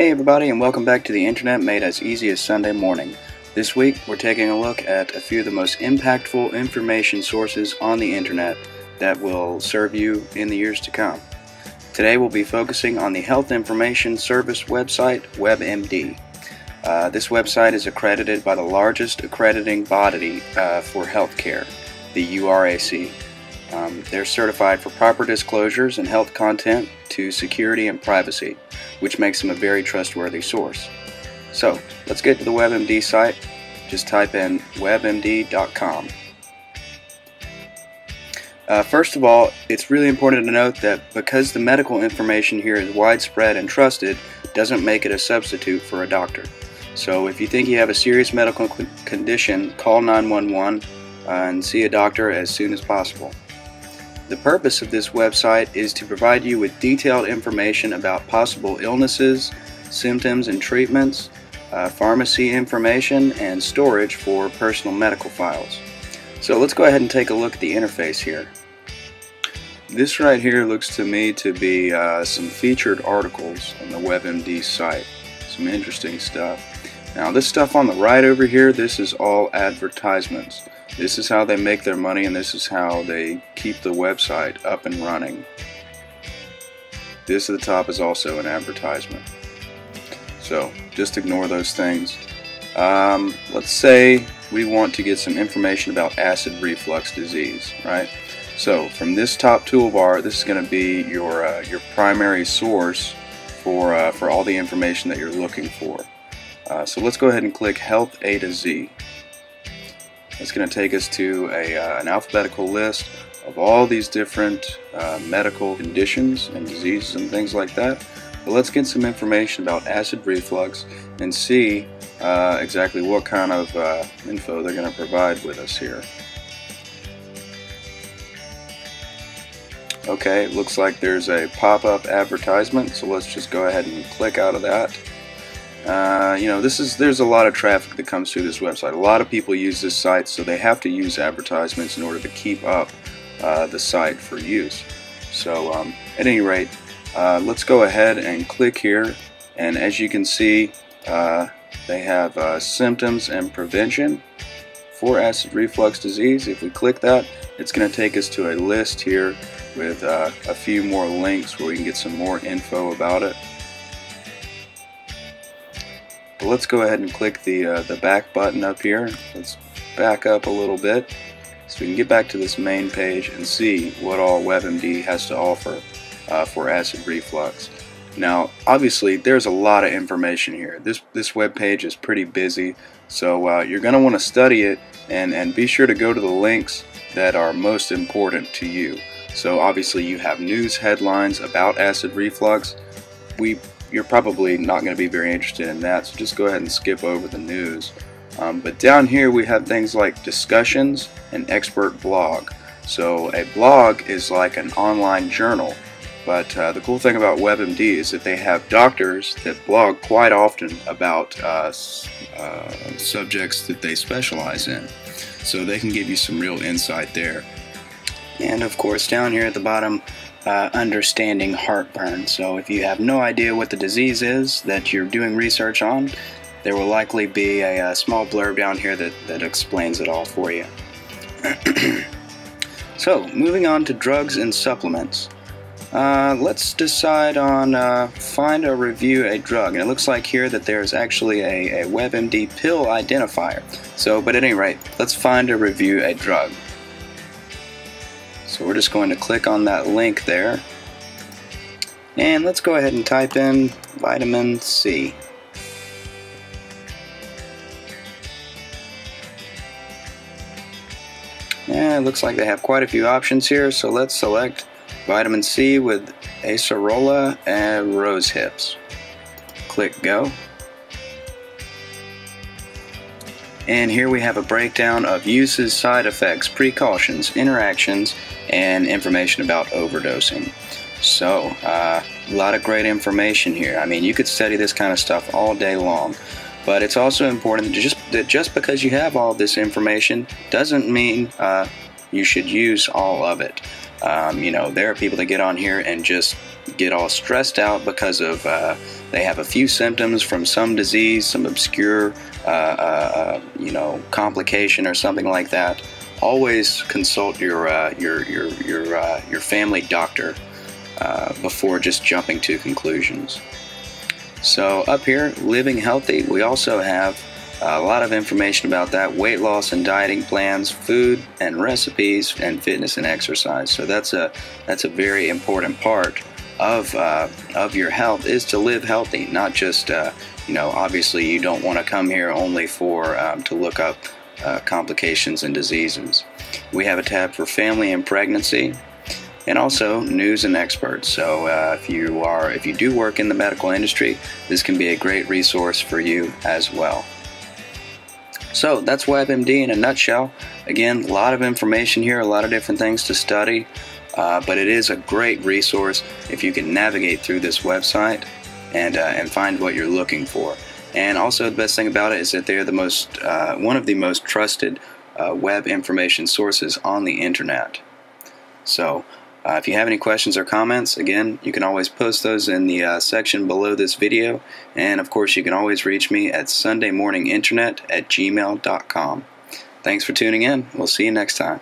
Hey everybody, and welcome back to the Internet made as easy as Sunday morning. This week we're taking a look at a few of the most impactful information sources on the Internet that will serve you in the years to come. Today we'll be focusing on the Health Information Service website, WebMD. This website is accredited by the largest accrediting body for healthcare, the URAC. They're certified for proper disclosures and health content to security and privacy, which makes them a very trustworthy source. So, let's get to the WebMD site. Just type in webmd.com. First of all, it's really important to note that because the medical information here is widespread and trusted, doesn't make it a substitute for a doctor. So if you think you have a serious medical condition, call 911 and see a doctor as soon as possible. The purpose of this website is to provide you with detailed information about possible illnesses, symptoms and treatments, pharmacy information, and storage for personal medical files. So let's go ahead and take a look at the interface here. This right here looks to me to be some featured articles on the WebMD site. Some interesting stuff. Now this stuff on the right over here, this is all advertisements. This is how they make their money, and this is how they keep the website up and running. This at the top is also an advertisement. So just ignore those things. Let's say we want to get some information about acid reflux disease, right? So from this top toolbar, this is going to be your primary source for all the information that you're looking for. So let's go ahead and click Health A to Z. It's going to take us to an alphabetical list of all these different medical conditions and diseases and things like that. But let's get some information about acid reflux and see exactly what kind of info they're going to provide with us here. Okay, it looks like there's a pop-up advertisement, so let's just go ahead and click out of that. There's a lot of traffic that comes through this website. A lot of people use this site, so they have to use advertisements in order to keep up the site for use. So at any rate, let's go ahead and click here, and as you can see, they have symptoms and prevention for acid reflux disease. If we click that, it's going to take us to a list here with a few more links where we can get some more info about it. But let's go ahead and click the back button up here. Let's back up a little bit so we can get back to this main page and see what all WebMD has to offer for acid reflux. Now, obviously, there's a lot of information here. This web page is pretty busy, so you're going to want to study it and be sure to go to the links that are most important to you. So obviously, you have news headlines about acid reflux. You're probably not going to be very interested in that, so just go ahead and skip over the news. But down here we have things like discussions and expert blog. So a blog is like an online journal, but the cool thing about WebMD is that they have doctors that blog quite often about subjects that they specialize in. So they can give you some real insight there. And of course down here at the bottom, understanding heartburn. So if you have no idea what the disease is that you're doing research on, there will likely be a small blurb down here that explains it all for you. So moving on to drugs and supplements. Let's decide on find or review a drug, and it looks like here that there's actually a WebMD pill identifier. So, but at any rate, let's find or review a drug. So we're just going to click on that link there, and let's go ahead and type in vitamin C. Yeah, it looks like they have quite a few options here, so let's select vitamin C with acerola and rose hips. Click go. And here we have a breakdown of uses, side effects, precautions, interactions, and information about overdosing. So, a lot of great information here. I mean, you could study this kind of stuff all day long. But it's also important that just because you have all this information doesn't mean you should use all of it. There are people that get on here and just get all stressed out because of they have a few symptoms from some disease, some obscure complication or something like that, always consult your family doctor before just jumping to conclusions. So up here, living healthy, we also have a lot of information about that: weight loss and dieting plans, food and recipes, and fitness and exercise. So that's a very important part of your health, is to live healthy, not just obviously you don't want to come here only for to look up complications and diseases. We have a tab for family and pregnancy, and also news and experts. So if you do work in the medical industry, this can be a great resource for you as well. So that's WebMD in a nutshell. Again, a lot of information here, a lot of different things to study, but it is a great resource if you can navigate through this website and find what you're looking for. And also, the best thing about it is that they're one of the most trusted web information sources on the internet. So if you have any questions or comments, again, you can always post those in the section below this video. And of course, you can always reach me at sundaymorninginternet@gmail.com. Thanks for tuning in. We'll see you next time.